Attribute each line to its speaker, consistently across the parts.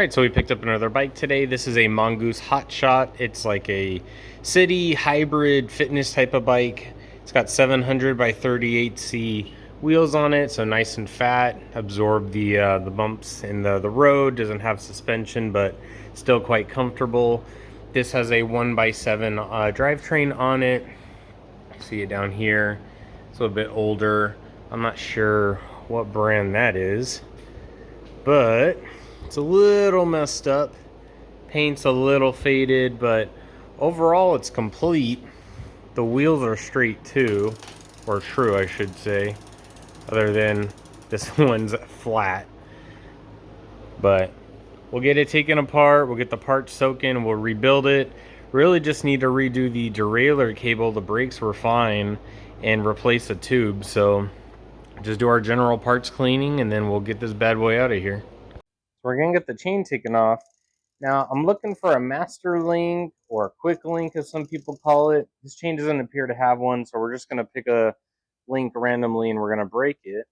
Speaker 1: Alright, so we picked up another bike today. This is a Mongoose Hotshot. It's like a city hybrid fitness type of bike. It's got 700 by 38C wheels on it, so nice and fat. Absorb the bumps in the road. Doesn't have suspension, but still quite comfortable. This has a 1x7 drivetrain on it. See it down here. It's a little bit older. I'm not sure what brand that is, but it's a little messed up. Paint's a little faded, but overall it's complete. The wheels are straight too, or true I should say, other than this one's flat. But we'll get it taken apart, we'll get the parts soaking, we'll rebuild it. Really just need to redo the derailleur cable. The brakes were fine, and replace the tube. So just do our general parts cleaning and then we'll get this bad boy out of here. So we're gonna get the chain taken off. Now I'm looking for a master link, or a quick link as some people call it. This chain doesn't appear to have one, so we're just gonna pick a link randomly and we're gonna break it.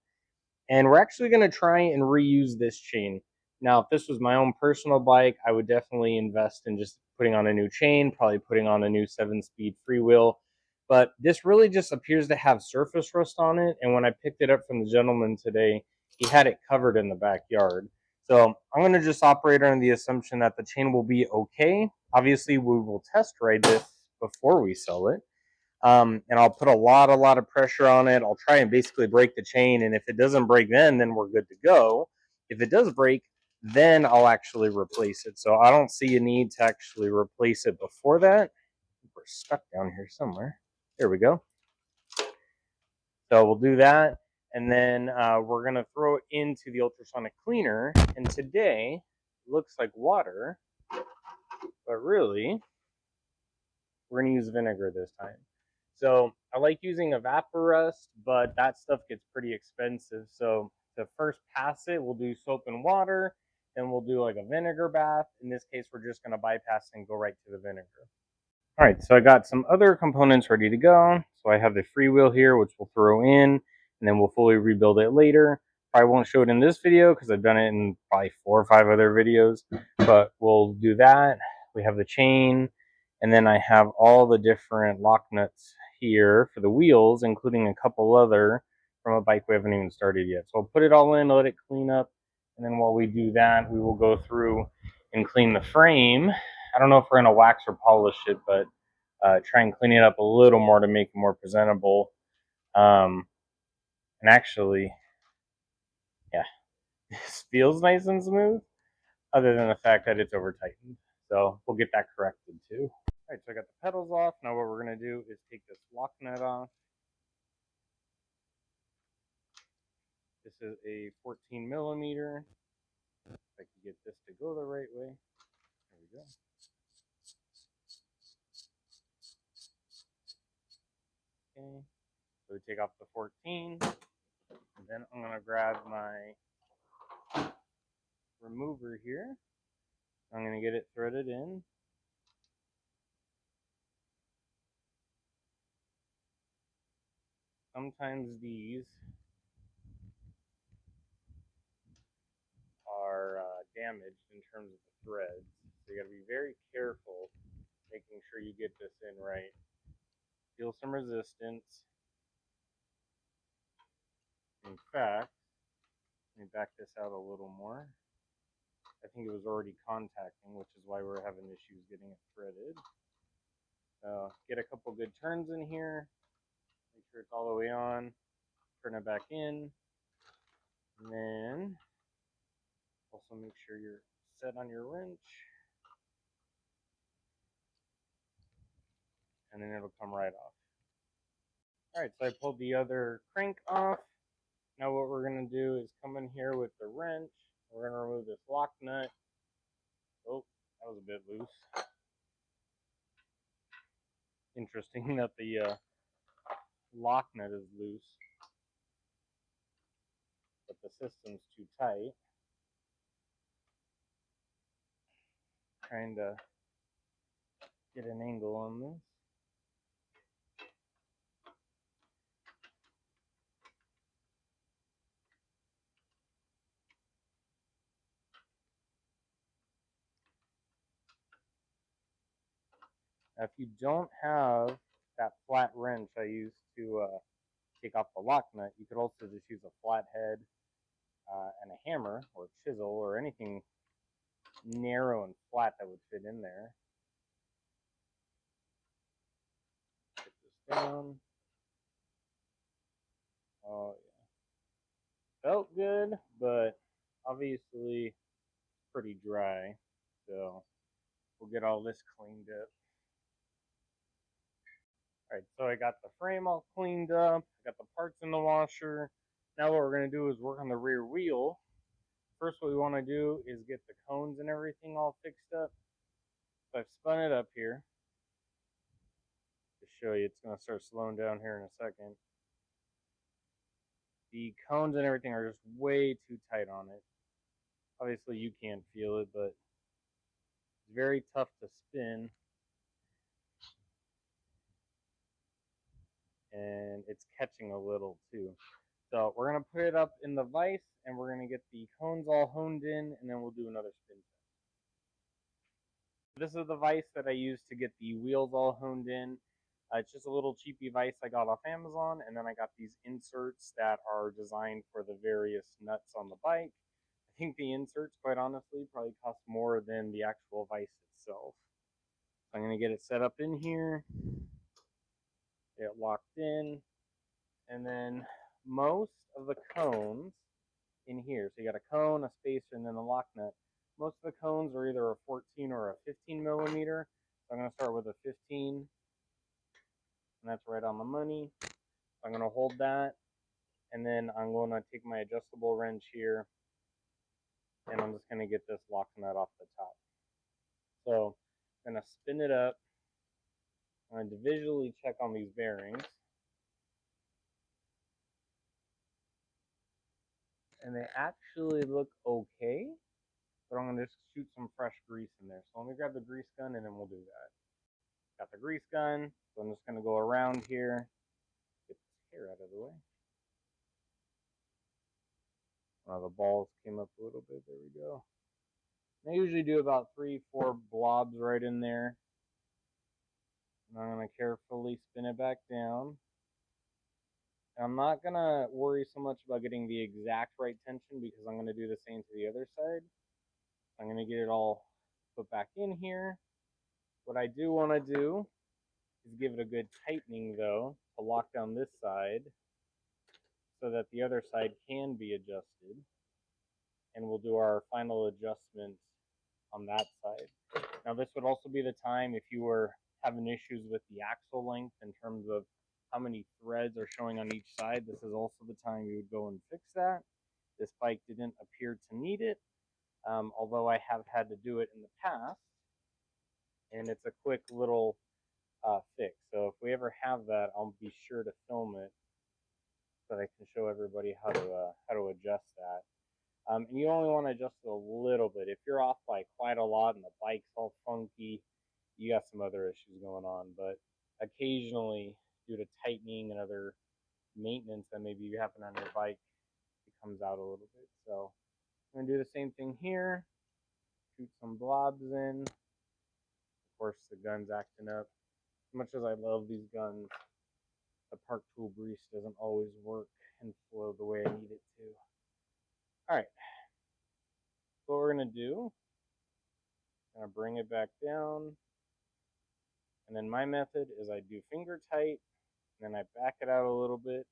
Speaker 1: And we're actually gonna try and reuse this chain. Now, if this was my own personal bike, I would definitely invest in just putting on a new chain, probably putting on a new 7-speed freewheel. But this really just appears to have surface rust on it. And when I picked it up from the gentleman today, he had it covered in the backyard. So I'm going to just operate under the assumption that the chain will be okay. Obviously, we will test ride this before we sell it. And I'll put a lot of pressure on it. I'll try and basically break the chain. And if it doesn't break then we're good to go. If it does break, then I'll actually replace it. So I don't see a need to actually replace it before that. We're stuck down here somewhere. There we go. So we'll do that. And then we're going to throw it into the ultrasonic cleaner. And today looks like water, but really we're going to use vinegar this time. So I like using Evaporust, but that stuff gets pretty expensive. So to first pass it, we'll do soap and water, then we'll do like a vinegar bath. In this case, we're just going to bypass and go right to the vinegar. All right, so I got some other components ready to go. So I have the freewheel here, which we'll throw in, and then we'll fully rebuild it later. I won't show it in this video because I've done it in probably 4 or 5 other videos, but we'll do that. We have the chain, and then I have all the different lock nuts here for the wheels, including a couple other from a bike we haven't even started yet. So I'll put it all in, let it clean up, and then while we do that, we will go through and clean the frame. I don't know if we're going to wax or polish it, but try and clean it up a little more to make it more presentable. And actually, yeah, this feels nice and smooth, other than the fact that it's over tightened. So we'll get that corrected too. All right, so I got the pedals off. Now what we're going to do is take this lock nut off. This is a 14 millimeter. If I can get this to go the right way. There we go. Okay, so we take off the 14, and then I'm going to grab my remover here. I'm going to get it threaded in. Sometimes these are damaged in terms of the threads, so you got to be very careful making sure you get this in right. Feel some resistance. In fact, let me back this out a little more. I think it was already contacting, which is why we're having issues getting it threaded. Get a couple good turns in here. Make sure it's all the way on. Turn it back in. And then also make sure you're set on your wrench. And then it'll come right off. All right, so I pulled the other crank off. Now what we're going to do is come in here with the wrench. We're going to remove this lock nut. Oh, that was a bit loose. Interesting that the lock nut is loose, but the system's too tight. Trying to get an angle on this. Now, if you don't have that flat wrench I used to take off the lock nut, you could also just use a flathead and a hammer or chisel or anything narrow and flat that would fit in there. Get this down. Oh yeah, felt good, but obviously pretty dry. So we'll get all this cleaned up. All right, so I got the frame all cleaned up. I got the parts in the washer. Now what we're gonna do is work on the rear wheel. First, what we want to do is get the cones and everything all fixed up. So I've spun it up here to show you. It's going to start slowing down here in a second. The cones and everything are just way too tight on it. Obviously, you can't feel it, but it's very tough to spin. And it's catching a little too. So we're going to put it up in the vise and we're going to get the cones all honed in and then we'll do another spin test. This is the vise that I used to get the wheels all honed in. It's just a little cheapy vise I got off Amazon, and then I got these inserts that are designed for the various nuts on the bike. I think the inserts, quite honestly, probably cost more than the actual vise itself. So I'm going to get it set up in here, get it locked in, and then most of the cones in here, so you got a cone, a spacer, and then a lock nut. Most of the cones are either a 14 or a 15 millimeter. So I'm going to start with a 15, and that's right on the money. I'm going to hold that, and then I'm going to take my adjustable wrench here, and I'm just going to get this lock nut off the top. So I'm going to spin it up. I'm going to visually check on these bearings. And they actually look okay, but I'm going to just shoot some fresh grease in there. So let me grab the grease gun, and then we'll do that. Got the grease gun, so I'm just going to go around here, get this hair out of the way. The balls came up a little bit. There we go. I usually do about 3-4 blobs right in there. And I'm going to carefully spin it back down. And I'm not going to worry so much about getting the exact right tension because I'm going to do the same to the other side. I'm going to get it all put back in here. What I do want to do is give it a good tightening, though, to lock down this side so that the other side can be adjusted. And we'll do our final adjustment on that side. Now, this would also be the time if you were having issues with the axle length in terms of how many threads are showing on each side. This is also the time you would go and fix that. This bike didn't appear to need it, although I have had to do it in the past, and it's a quick little fix. So if we ever have that, I'll be sure to film it so that I can show everybody how to adjust that. And you only want to adjust it a little bit. If you're off by quite a lot and the bike's all funky, you got some other issues going on. But occasionally, due to tightening and other maintenance that maybe you happen on your bike, it comes out a little bit. So I'm going to do the same thing here. Shoot some blobs in. Of course, the gun's acting up. As much as I love these guns, the Park Tool grease doesn't always work and flow the way I need it to. All right. So what we're going to do, I'm going to bring it back down. And then my method is I do finger tight, and then I back it out a little bit,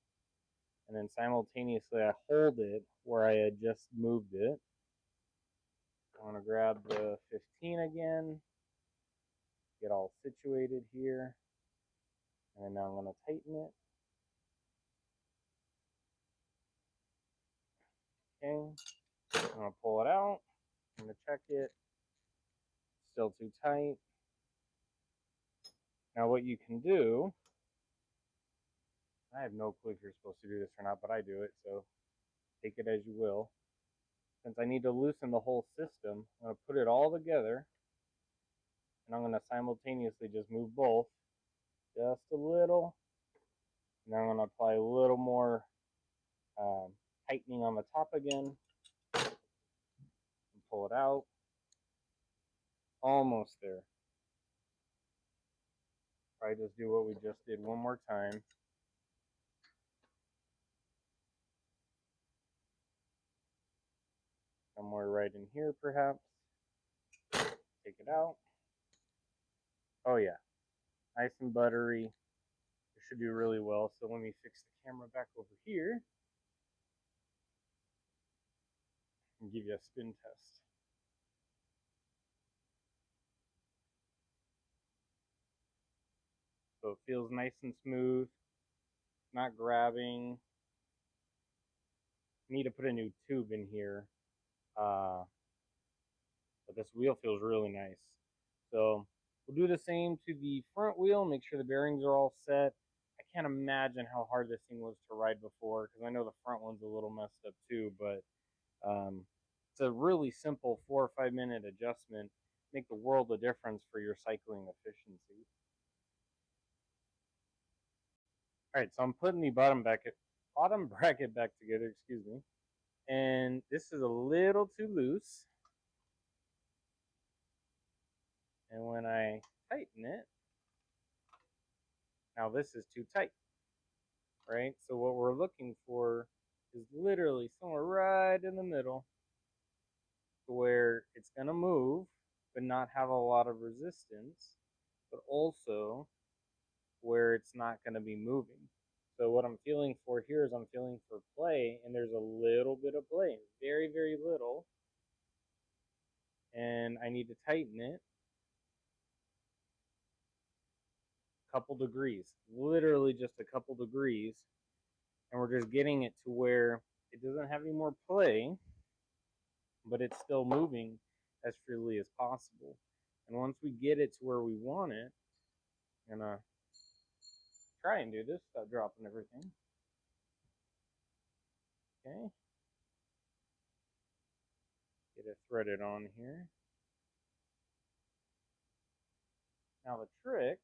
Speaker 1: and then simultaneously I hold it where I had just moved it. I want to grab the 15 again, get all situated here, and then now I'm going to tighten it. Okay, I'm going to pull it out. I'm going to check it. Still too tight. Now what you can do, I have no clue if you're supposed to do this or not, but I do it, so take it as you will. Since I need to loosen the whole system, I'm going to put it all together, and I'm going to simultaneously just move both just a little. And then I'm going to apply a little more tightening on the top again and pull it out. Almost there. Probably just do what we just did one more time. Somewhere right in here, perhaps. Take it out. Oh yeah, nice and buttery. It should do really well. So let me fix the camera back over here and give you a spin test. So it feels nice and smooth, not grabbing. Need to put a new tube in here, but this wheel feels really nice. So we'll do the same to the front wheel, make sure the bearings are all set. I can't imagine how hard this thing was to ride before, because I know the front one's a little messed up too, but it's a really simple 4 or 5 minute adjustment. Make the world of difference for your cycling efficiency. All right, so I'm putting the bottom bracket back together, excuse me. And this is a little too loose. And when I tighten it, now this is too tight, right? So what we're looking for is literally somewhere right in the middle, where it's gonna move, but not have a lot of resistance, but also where it's not gonna be moving. So what I'm feeling for here is I'm feeling for play, and there's a little bit of play, very, very little. And I need to tighten it a couple degrees, literally just a couple degrees. And we're just getting it to where it doesn't have any more play, but it's still moving as freely as possible. And once we get it to where we want it, I'm gonna try and do this without dropping everything. Okay. Get it threaded on here. Now the trick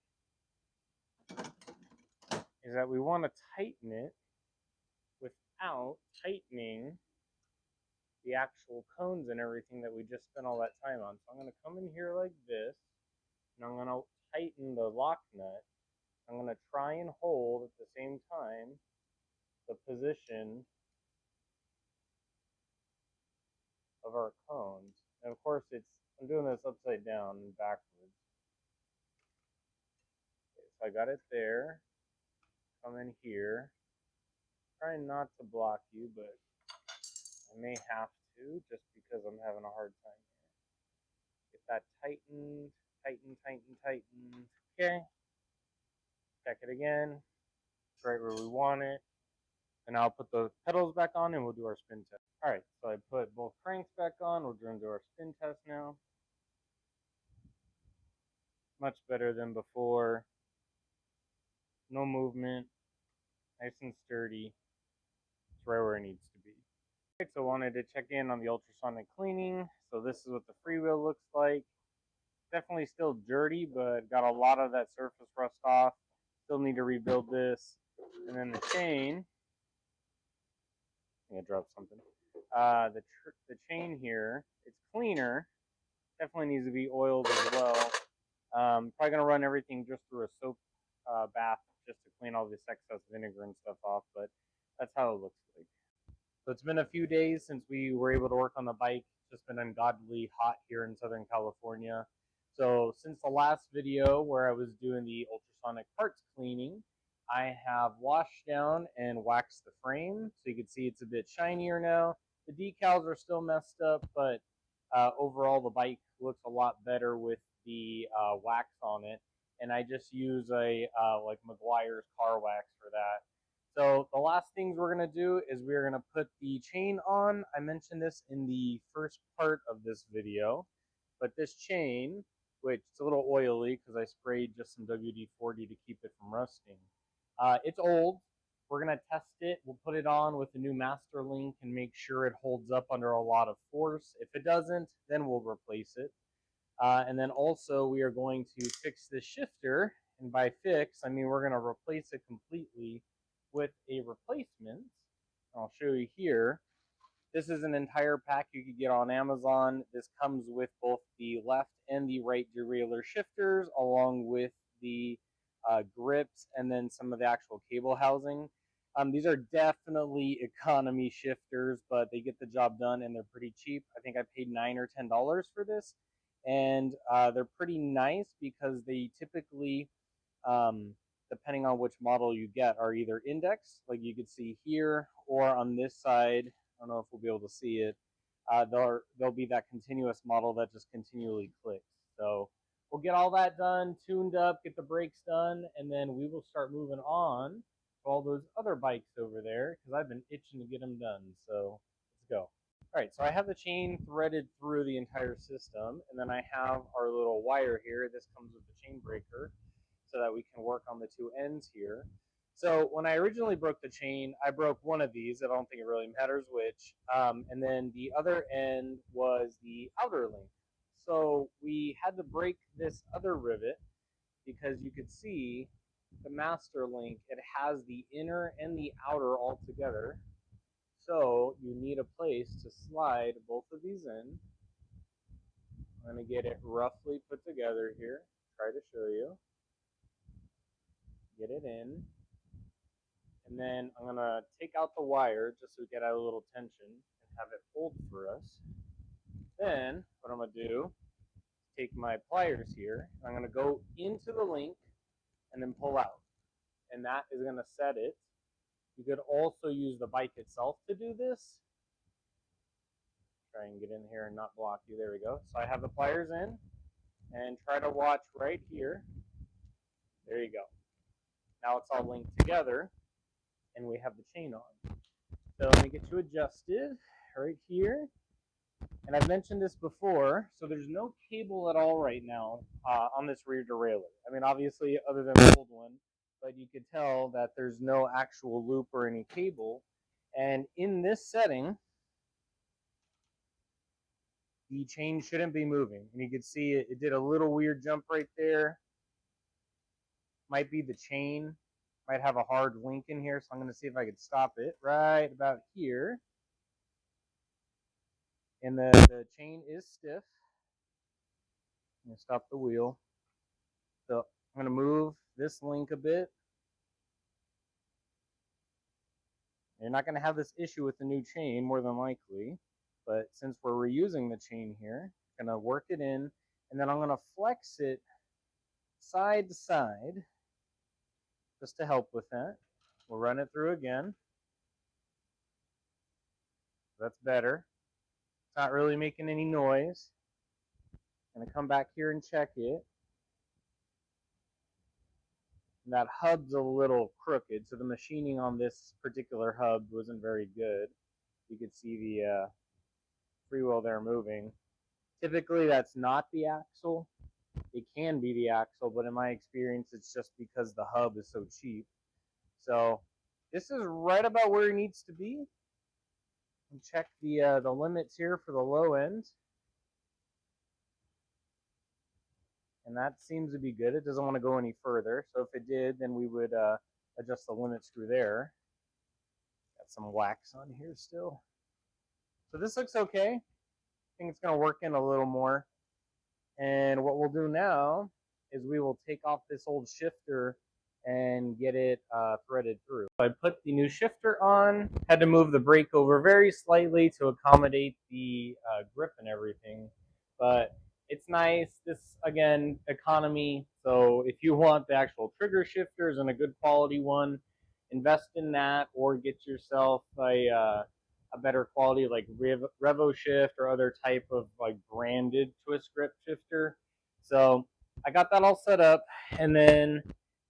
Speaker 1: is that we want to tighten it without tightening the actual cones and everything that we just spent all that time on. So I'm going to come in here like this, and I'm going to tighten the lock nut. I'm going to try and hold at the same time the position of our cones. And of course, I'm doing this upside down and backwards. Okay, so I got it there. Come in here. Trying not to block you, but I may have to just because I'm having a hard time here. Get that tightened, tightened. Okay. Check it again. It's right where we want it. And I'll put the pedals back on and we'll do our spin test. All right, so I put both cranks back on. We're going to do our spin test now. Much better than before. No movement. Nice and sturdy. It's right where it needs to be. Okay, so I wanted to check in on the ultrasonic cleaning. So this is what the freewheel looks like. Definitely still dirty, but got a lot of that surface rust off. Still need to rebuild this. And then the chain. I think I dropped something. The chain here, it's cleaner. Definitely needs to be oiled as well. Probably gonna run everything just through a soap bath just to clean all this excess vinegar and stuff off. But that's how it looks like. So it's been a few days since we were able to work on the bike. It's just been ungodly hot here in Southern California. So since the last video where I was doing the ultrasonic parts cleaning, I have washed down and waxed the frame. So you can see it's a bit shinier now. The decals are still messed up, but overall the bike looks a lot better with the wax on it. And I just use a like Meguiar's car wax for that. So the last things we're going to do is we're going to put the chain on. I mentioned this in the first part of this video, but this chain, which it's a little oily because I sprayed just some WD-40 to keep it from rusting. It's old. We're going to test it. We'll put it on with the new master link and make sure it holds up under a lot of force. If it doesn't, then we'll replace it. And then also we are going to fix the shifter. And by fix, I mean we're going to replace it completely with a replacement. I'll show you here. This is an entire pack you could get on Amazon. This comes with both the left and the right derailleur shifters, along with the grips, and then some of the actual cable housing. These are definitely economy shifters, but they get the job done and they're pretty cheap. I think I paid $9 or $10 for this, and they're pretty nice because they typically, depending on which model you get, are either indexed, like you could see here, or on this side. I don't know if we'll be able to see it. There'll be that continuous model that just continually clicks. So we'll get all that done, tuned up, get the brakes done, and then we will start moving on to all those other bikes over there because I've been itching to get them done. So let's go. All right, so I have the chain threaded through the entire system, and then I have our little wire here. This comes with the chain breaker so that we can work on the two ends here. So when I originally broke the chain, I broke one of these. I don't think it really matters which. And then the other end was the outer link. So we had to break this other rivet because you could see the master link, it has the inner and the outer all together. So you need a place to slide both of these in. I'm going to get it roughly put together here. Try to show you. Get it in. And then I'm going to take out the wire just so we get out a little tension and have it hold for us. Then what I'm going to do, take my pliers here. I'm going to go into the link and then pull out. And that is going to set it. You could also use the bike itself to do this. Try and get in here and not block you. There we go. So I have the pliers in, and try to watch right here. There you go. Now it's all linked together, and we have the chain on. So let me get you adjusted right here. And I've mentioned this before, so there's no cable at all right now on this rear derailleur. I mean, obviously, other than the old one, but you could tell that there's no actual loop or any cable. And in this setting, the chain shouldn't be moving. And you can see it did a little weird jump right there. Might be the chain. Might have a hard link in here, so I'm going to see if I could stop it right about here. And the chain is stiff. I'm going to stop the wheel. So I'm going to move this link a bit. You're not going to have this issue with the new chain, more than likely. But since we're reusing the chain here, I'm going to work it in, and then I'm going to flex it side to side just to help with that. We'll run it through again. That's better. It's not really making any noise. I'm going to come back here and check it. And that hub's a little crooked, so the machining on this particular hub wasn't very good. You could see the freewheel there moving. Typically, that's not the axle. It can be the axle, but in my experience, it's just because the hub is so cheap. So this is right about where it needs to be. And check the limits here for the low end. And that seems to be good. It doesn't want to go any further. So if it did, then we would adjust the limit screw there. Got some wax on here still. So this looks okay. I think it's going to work in a little more. And what we'll do now is we will take off this old shifter and get it threaded through. So I put the new shifter on, had to move the brake over very slightly to accommodate the grip and everything. But it's nice. This, again, economy. So if you want the actual trigger shifters and a good quality one, invest in that, or get yourself a better quality like Revo Shift or other type of like branded twist grip shifter. So I got that all set up, and then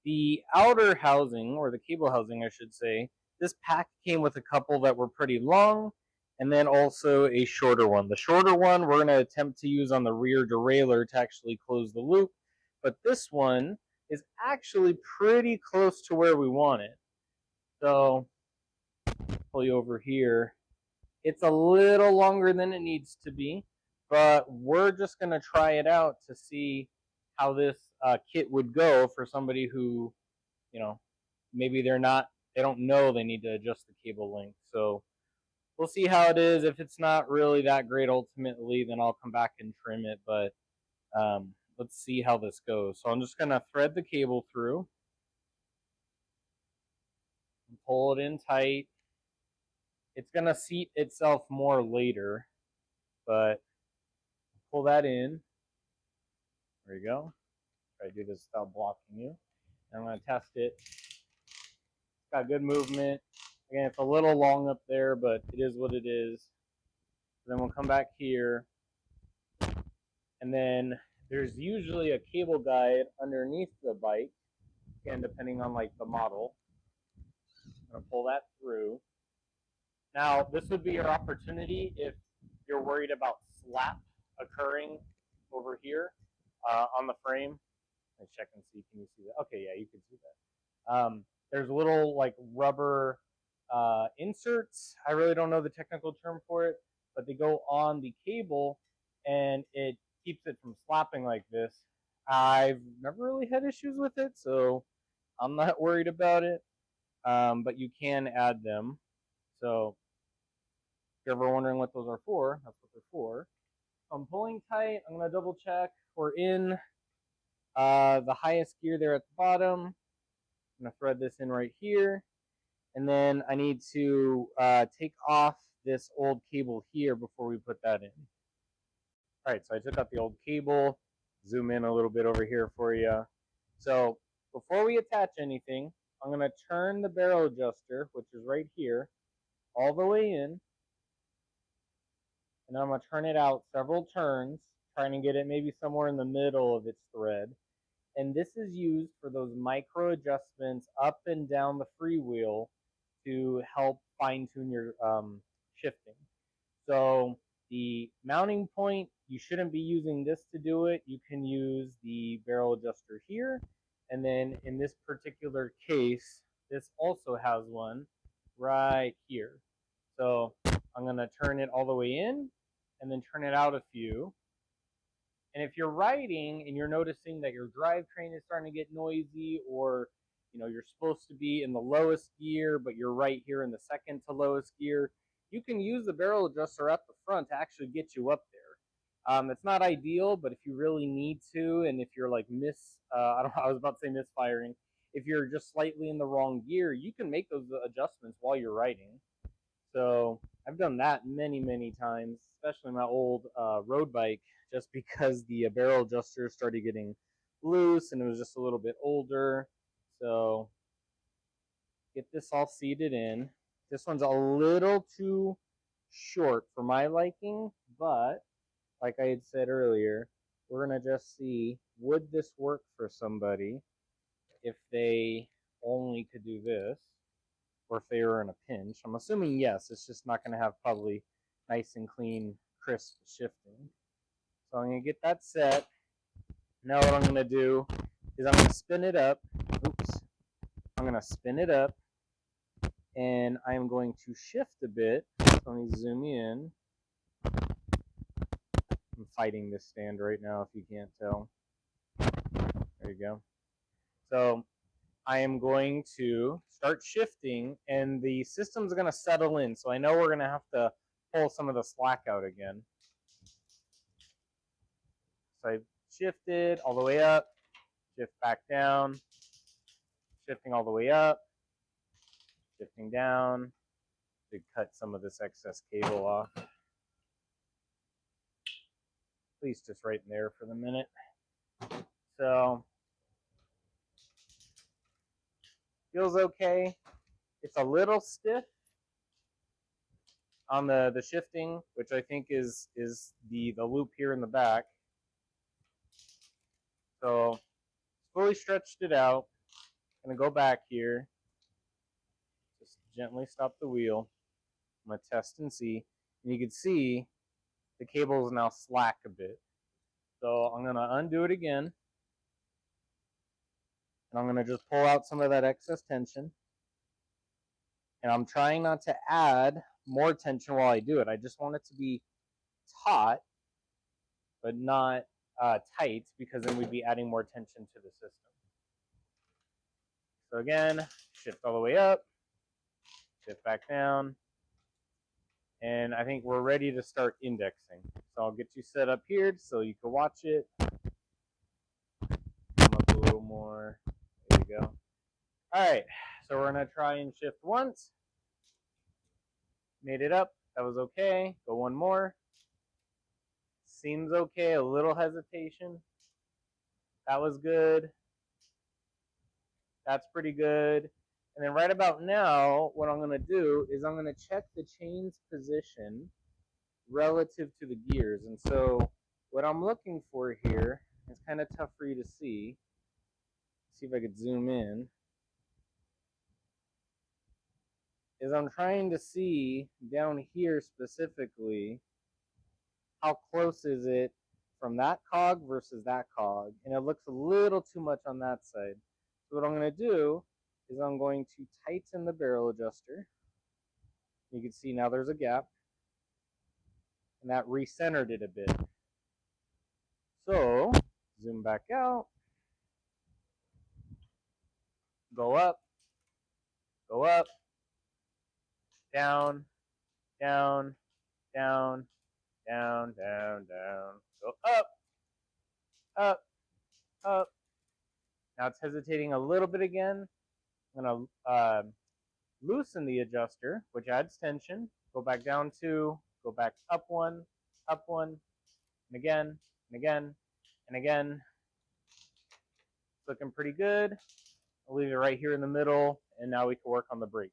Speaker 1: the outer housing, or the cable housing I should say, this pack came with a couple that were pretty long, and then also a shorter one. The shorter one we're going to attempt to use on the rear derailleur to actually close the loop, but this one is actually pretty close to where we want it. So pull you over here. It's a little longer than it needs to be, but we're just going to try it out to see how this kit would go for somebody who, you know, maybe they don't know they need to adjust the cable length. So we'll see how it is. If it's not really that great ultimately, then I'll come back and trim it, but let's see how this goes. So I'm just going to thread the cable through. Pull it in tight. It's going to seat itself more later, but pull that in. There you go. Try to do this without blocking you. And I'm going to test it. It's got good movement. Again, it's a little long up there, but it is what it is. Then we'll come back here. And then there's usually a cable guide underneath the bike. Again, depending on like the model. I'm going to pull that through. Now, this would be your opportunity if you're worried about slap occurring over here on the frame. Let's check and see. Can you see that? Okay, yeah, you can see that. There's little like rubber inserts. I really don't know the technical term for it, but they go on the cable and it keeps it from slapping like this. I've never really had issues with it, so I'm not worried about it. But you can add them. So if you're ever wondering what those are for, that's what they're for. So I'm pulling tight. I'm going to double check. We're in the highest gear there at the bottom. I'm going to thread this in right here. And then I need to take off this old cable here before we put that in. All right, so I took out the old cable. Zoom in a little bit over here for you. So before we attach anything, I'm going to turn the barrel adjuster, which is right here, all the way in. And I'm going to turn it out several turns, trying to get it maybe somewhere in the middle of its thread. And this is used for those micro adjustments up and down the freewheel to help fine-tune your shifting. So the mounting point, you shouldn't be using this to do it. You can use the barrel adjuster here. And then in this particular case, this also has one right here. So I'm going to turn it all the way in and then turn it out a few. And if you're riding and you're noticing that your drivetrain is starting to get noisy, or you're supposed to be in the lowest gear, but you're right here in the second to lowest gear, you can use the barrel adjuster at the front to actually get you up there. It's not ideal, but if you really need to, and if you're like I was about to say misfiring, if you're just slightly in the wrong gear, you can make those adjustments while you're riding. So I've done that many, many times, especially my old road bike, just because the barrel adjuster started getting loose and it was just a little bit older. So get this all seated in. This one's a little too short for my liking, but like I had said earlier, we're going to just see, would this work for somebody if they only could do this? Or if they were in a pinch. I'm assuming yes, it's just not going to have probably nice and clean, crisp shifting. So I'm going to get that set. Now what I'm going to do is I'm going to spin it up. Oops. I'm going to spin it up, and I'm going to shift a bit. So let me zoom in. I'm fighting this stand right now, if you can't tell. There you go. So I am going to start shifting, and the system's going to settle in. So I know we're going to have to pull some of the slack out again. So I shifted all the way up, shift back down, shifting all the way up, shifting down to cut some of this excess cable off. Please just right in there for the minute. So feels okay. It's a little stiff on the shifting, which I think is the loop here in the back. So fully stretched it out. I'm gonna go back here. Just gently stop the wheel. I'm gonna test and see. And you can see the cable is now slack a bit. So I'm gonna undo it again. And I'm gonna just pull out some of that excess tension. And I'm trying not to add more tension while I do it. I just want it to be taut, but not tight, because then we'd be adding more tension to the system. So again, shift all the way up, shift back down, and I think we're ready to start indexing. So I'll get you set up here so you can watch it. Come up a little more. There you go. All right, So we're gonna try and shift once. Made it up, that was okay. Go one more. Seems okay, a little hesitation. That was good. That's pretty good. And then right about now, what I'm gonna do is I'm gonna check the chain's position relative to the gears. And so what I'm looking for here, it's kind of tough for you to see. See if I could zoom in. Is I'm trying to see down here specifically how close is it from that cog versus that cog. And it looks a little too much on that side. So what I'm going to do is I'm going to tighten the barrel adjuster. You can see now there's a gap. And that recentered it a bit. So zoom back out. Go up. Go up. Down. Down. Down. Down. Down. Down. Go up. Up. Up. Now it's hesitating a little bit again. I'm going to loosen the adjuster, which adds tension. Go back down two, go back up one, and again, and again, and again. It's looking pretty good. I'll leave it right here in the middle, and now we can work on the brakes.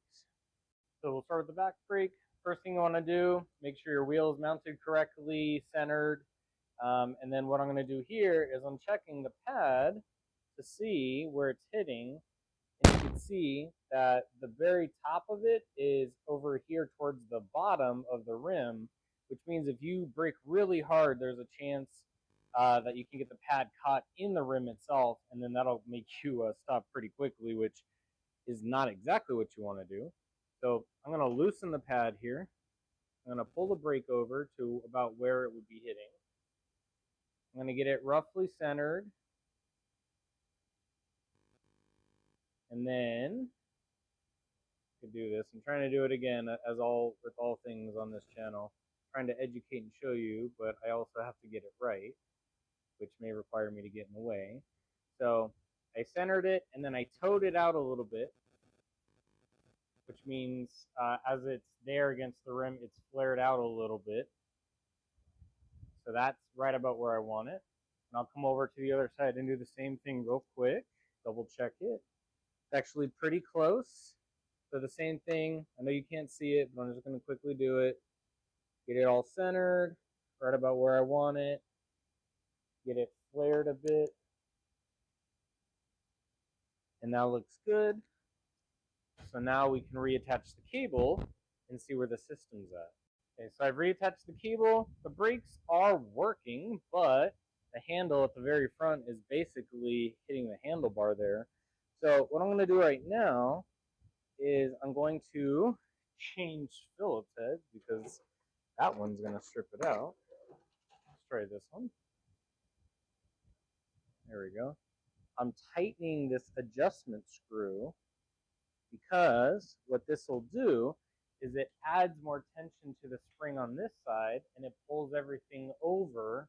Speaker 1: So we'll start with the back brake. First thing you want to do, make sure your wheel is mounted correctly, centered. And then what I'm going to do here is I'm checking the pad to see where it's hitting. And you can see that the very top of it is over here towards the bottom of the rim, which means if you brake really hard, there's a chance that you can get the pad caught in the rim itself, and then that'll make you stop pretty quickly, which is not exactly what you want to do. So I'm going to loosen the pad here. I'm going to pull the brake over to about where it would be hitting. I'm going to get it roughly centered. And then I could do this. I'm trying to do it again as with all things on this channel. I'm trying to educate and show you, but I also have to get it right, which may require me to get in the way. So I centered it and then I towed it out a little bit, which means as it's there against the rim, it's flared out a little bit. So that's right about where I want it. And I'll come over to the other side and do the same thing real quick. Double check it. It's actually pretty close. So the same thing. I know you can't see it, but I'm just going to quickly do it. Get it all centered, right about where I want it. Get it flared a bit. And that looks good. So now we can reattach the cable and see where the system's at. Okay, so I've reattached the cable. The brakes are working, but the handle at the very front is basically hitting the handlebar there. So what I'm going to do right now is I'm going to change Phillips head because that one's going to strip it out. Let's try this one. There we go. I'm tightening this adjustment screw because what this will do is it adds more tension to the spring on this side and it pulls everything over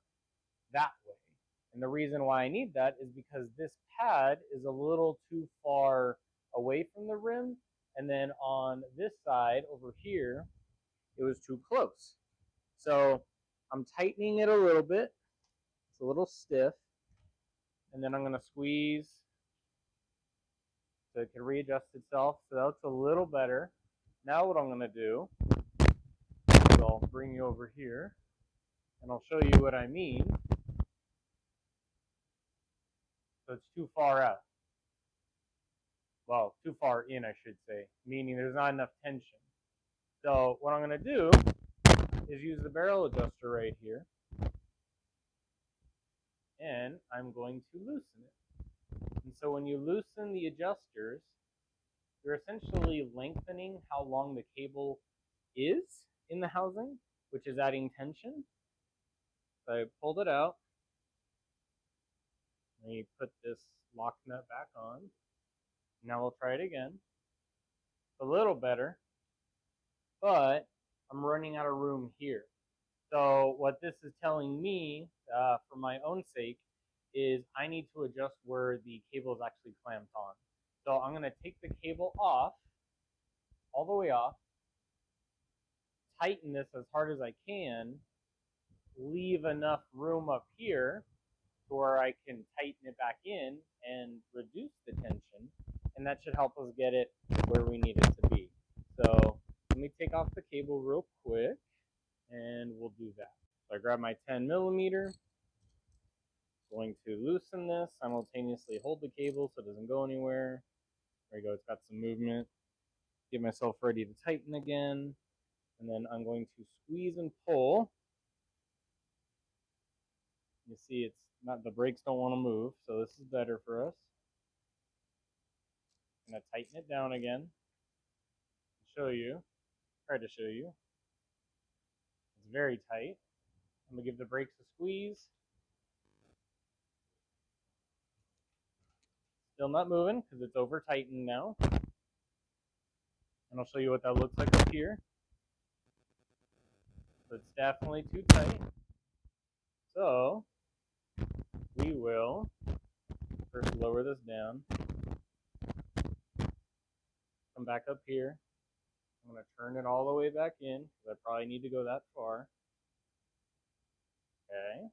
Speaker 1: that way. And the reason why I need that is because this pad is a little too far away from the rim, and then on this side over here it was too close. So I'm tightening it a little bit. It's a little stiff, and then I'm going to squeeze so it can readjust itself. So that looks a little better. Now what I'm going to do is I'll bring you over here and I'll show you what I mean. So it's too far out. Well, too far in, I should say, meaning there's not enough tension. So what I'm going to do is use the barrel adjuster right here, and I'm going to loosen it. And so when you loosen the adjusters, you're essentially lengthening how long the cable is in the housing, which is adding tension. So I pulled it out. Let me put this lock nut back on. Now we'll try it again. A little better, but I'm running out of room here. So what this is telling me, for my own sake, is I need to adjust where the cable is actually clamped on. So I'm gonna take the cable off, all the way off, tighten this as hard as I can, leave enough room up here to where I can tighten it back in and reduce the tension, and that should help us get it where we need it to be. So let me take off the cable real quick, and we'll do that. So I grab my 10mm, going to loosen this, simultaneously hold the cable so it doesn't go anywhere. There we go, it's got some movement. Get myself ready to tighten again, and then I'm going to squeeze and pull. You see, it's not, the brakes don't want to move, so this is better for us. I'm going to tighten it down again. Show you, try to show you. It's very tight. I'm going to give the brakes a squeeze. Still not moving because it's over tightened now. And I'll show you what that looks like up here. So it's definitely too tight. So we will first lower this down. Come back up here. I'm going to turn it all the way back in because I probably need to go that far. Okay.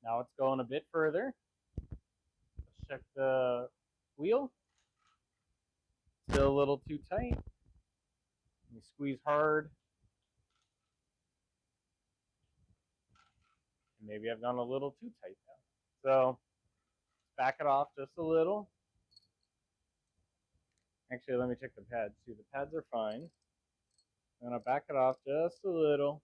Speaker 1: Now it's going a bit further. Let's check the wheel. Still a little too tight. Let me squeeze hard. Maybe I've gone a little too tight now. So back it off just a little. Actually, let me check the pads too. The pads are fine. I'm going to back it off just a little.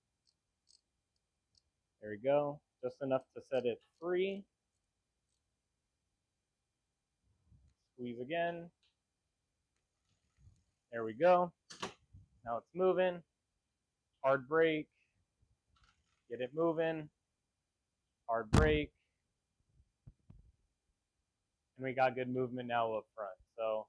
Speaker 1: There we go. Just enough to set it free. Squeeze again. There we go. Now it's moving. Hard brake. Get it moving. Hard brake. And we got good movement now up front. So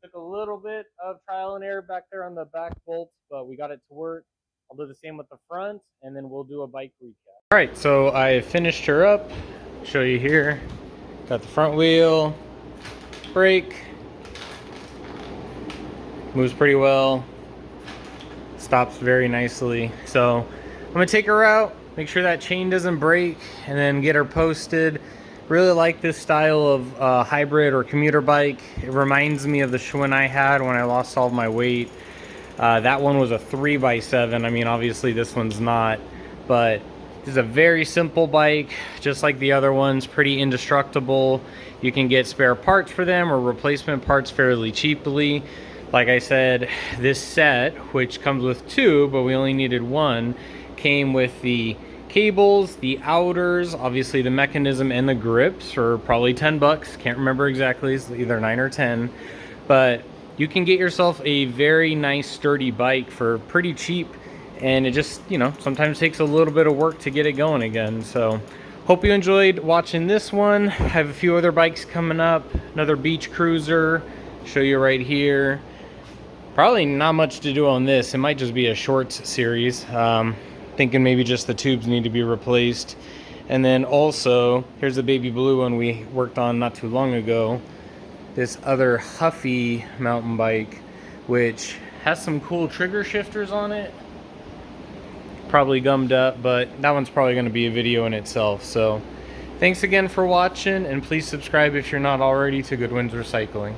Speaker 1: took a little bit of trial and error back there on the back bolts, but we got it to work. I'll do the same with the front, and then we'll do a bike recap. All right, so I finished her up. Show you here. Got the front wheel, brake, moves pretty well, stops very nicely. So I'm gonna take her out, make sure that chain doesn't break, and then get her posted. Really like this style of hybrid or commuter bike. It reminds me of the Schwinn I had when I lost all of my weight. That one was a 3x7. I mean, obviously this one's not, but this is a very simple bike, just like the other ones, pretty indestructible. You can get spare parts for them or replacement parts fairly cheaply. Like I said, this set, which comes with two, but we only needed one, came with the cables, the outers, obviously the mechanism, and the grips for probably 10 bucks. Can't remember exactly, it's either 9 or 10. But you can get yourself a very nice sturdy bike for pretty cheap, and it just, you know, sometimes takes a little bit of work to get it going again. So hope you enjoyed watching this one. I have a few other bikes coming up, another beach cruiser, show you right here. Probably not much to do on this. It might just be a shorts series. Thinking maybe just the tubes need to be replaced. And then also, here's the baby blue one we worked on not too long ago. This other Huffy mountain bike, which has some cool trigger shifters on it. Probably gummed up, but that one's probably going to be a video in itself. So thanks again for watching, and please subscribe if you're not already to Good Winds Recycling.